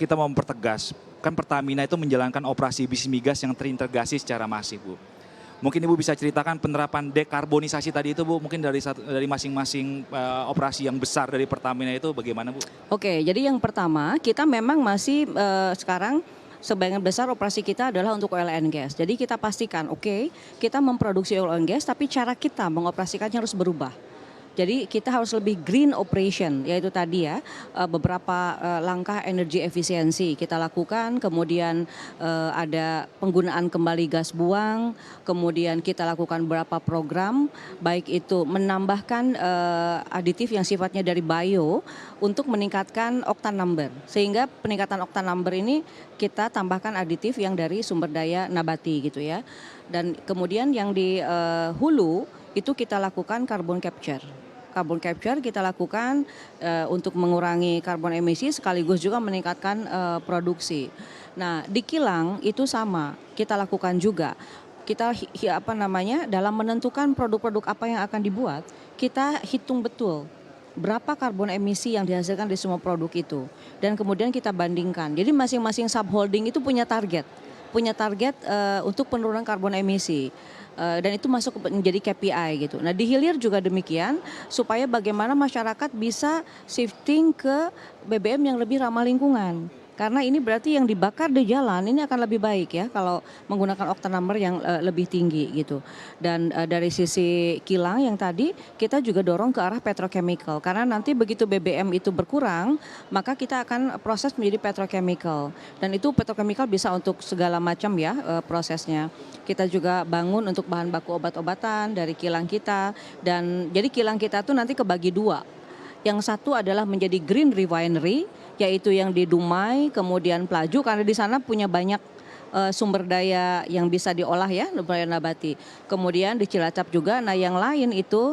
kita mau mempertegas, kan Pertamina itu menjalankan operasi bisnis migas yang terintegrasi secara masif, Bu. Mungkin Ibu bisa ceritakan penerapan dekarbonisasi tadi itu, Bu, mungkin dari masing-masing operasi yang besar dari Pertamina itu bagaimana, Bu? Oke, jadi yang pertama kita memang masih sekarang sebagian besar operasi kita adalah untuk oil and gas. Jadi kita pastikan, oke, kita memproduksi oil and gas, tapi cara kita mengoperasikannya harus berubah. Jadi kita harus lebih green operation, yaitu tadi ya beberapa langkah energi efisiensi kita lakukan, kemudian ada penggunaan kembali gas buang, kemudian kita lakukan beberapa program, baik itu menambahkan aditif yang sifatnya dari bio untuk meningkatkan octane number, sehingga peningkatan octane number ini kita tambahkan aditif yang dari sumber daya nabati gitu ya, dan kemudian yang di hulu itu kita lakukan carbon capture. Carbon capture kita lakukan untuk mengurangi karbon emisi sekaligus juga meningkatkan produksi. Nah, di kilang itu sama, kita lakukan juga. Kita dalam menentukan produk-produk apa yang akan dibuat, kita hitung betul berapa karbon emisi yang dihasilkan di semua produk itu. Dan kemudian kita bandingkan. Jadi masing-masing subholding itu punya target untuk penurunan karbon emisi. Dan itu masuk menjadi KPI gitu. Nah, di hilir juga demikian supaya bagaimana masyarakat bisa shifting ke BBM yang lebih ramah lingkungan. Karena ini berarti yang dibakar di jalan ini akan lebih baik ya kalau menggunakan octane number yang lebih tinggi gitu. Dan dari sisi kilang yang tadi kita juga dorong ke arah petrochemical. Karena nanti begitu BBM itu berkurang, maka kita akan proses menjadi petrochemical. Dan itu petrochemical bisa untuk segala macam ya prosesnya. Kita juga bangun untuk bahan baku obat-obatan dari kilang kita. Dan jadi kilang kita tuh nanti kebagi dua. Yang satu adalah menjadi green refinery, yaitu yang di Dumai, kemudian Pelaju, karena di sana punya banyak sumber daya yang bisa diolah ya, sumber daya nabati. Kemudian di Cilacap juga, nah yang lain itu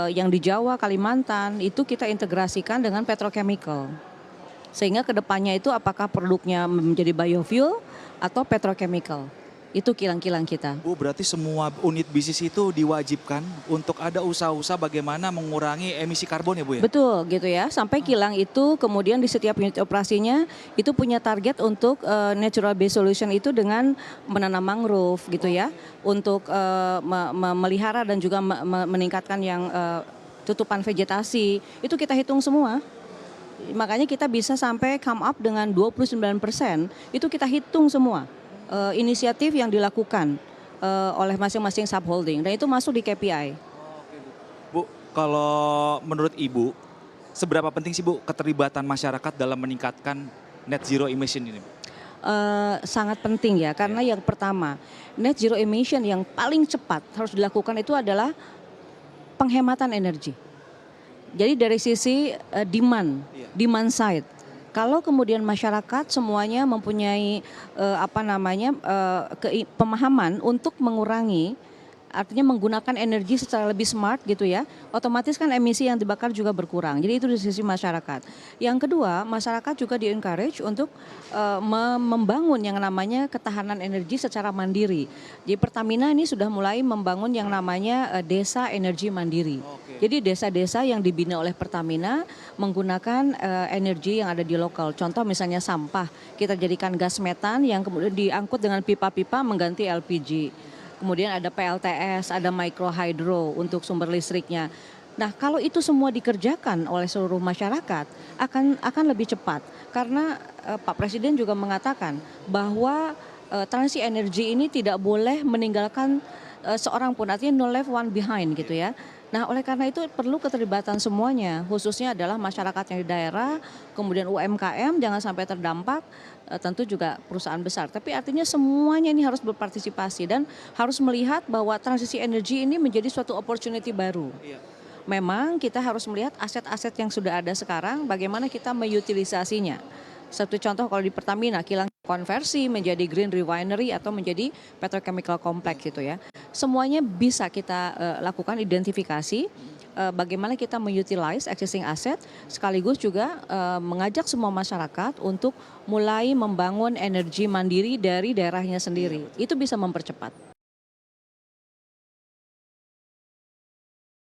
yang di Jawa, Kalimantan, itu kita integrasikan dengan petrochemical. Sehingga kedepannya itu apakah produknya menjadi biofuel atau petrochemical. Itu kilang-kilang kita. Bu, berarti semua unit bisnis itu diwajibkan untuk ada usaha-usaha bagaimana mengurangi emisi karbon ya, Bu ya? Betul gitu ya, sampai kilang itu kemudian di setiap unit operasinya itu punya target untuk natural based solution itu dengan menanam mangrove gitu ya, untuk memelihara dan juga meningkatkan yang tutupan vegetasi, itu kita hitung semua. Makanya kita bisa sampai come up dengan 29%, itu kita hitung semua. Inisiatif yang dilakukan oleh masing-masing subholding dan itu masuk di KPI. Oke, Bu. Bu, kalau menurut Ibu, seberapa penting sih Bu keterlibatan masyarakat dalam meningkatkan net zero emission ini? Sangat penting ya, karena yang pertama net zero emission yang paling cepat harus dilakukan itu adalah penghematan energi. Jadi dari sisi demand side. Kalau kemudian masyarakat semuanya mempunyai pemahaman untuk mengurangi, artinya menggunakan energi secara lebih smart gitu ya, otomatis kan emisi yang dibakar juga berkurang. Jadi itu dari sisi masyarakat. Yang kedua, masyarakat juga di-encourage untuk membangun yang namanya ketahanan energi secara mandiri. Jadi Pertamina ini sudah mulai membangun yang namanya desa energi mandiri. Jadi desa-desa yang dibina oleh Pertamina menggunakan energi yang ada di lokal. Contoh misalnya sampah, kita jadikan gas metan yang kemudian diangkut dengan pipa-pipa mengganti LPG. Kemudian ada PLTS, ada micro hydro untuk sumber listriknya. Nah, kalau itu semua dikerjakan oleh seluruh masyarakat akan lebih cepat. Karena Pak Presiden juga mengatakan bahwa transisi energi ini tidak boleh meninggalkan seorang pun, artinya no left one behind gitu ya. Nah, oleh karena itu perlu keterlibatan semuanya, khususnya adalah masyarakat yang di daerah, kemudian UMKM jangan sampai terdampak, tentu juga perusahaan besar. Tapi artinya semuanya ini harus berpartisipasi dan harus melihat bahwa transisi energi ini menjadi suatu opportunity baru. Memang kita harus melihat aset-aset yang sudah ada sekarang, bagaimana kita mengutilisasinya. Satu contoh kalau di Pertamina, kilang konversi menjadi green refinery atau menjadi petrochemical complex gitu ya. Semuanya bisa kita lakukan identifikasi, bagaimana kita mengutilize existing asset, sekaligus juga mengajak semua masyarakat untuk mulai membangun energi mandiri dari daerahnya sendiri. Itu bisa mempercepat.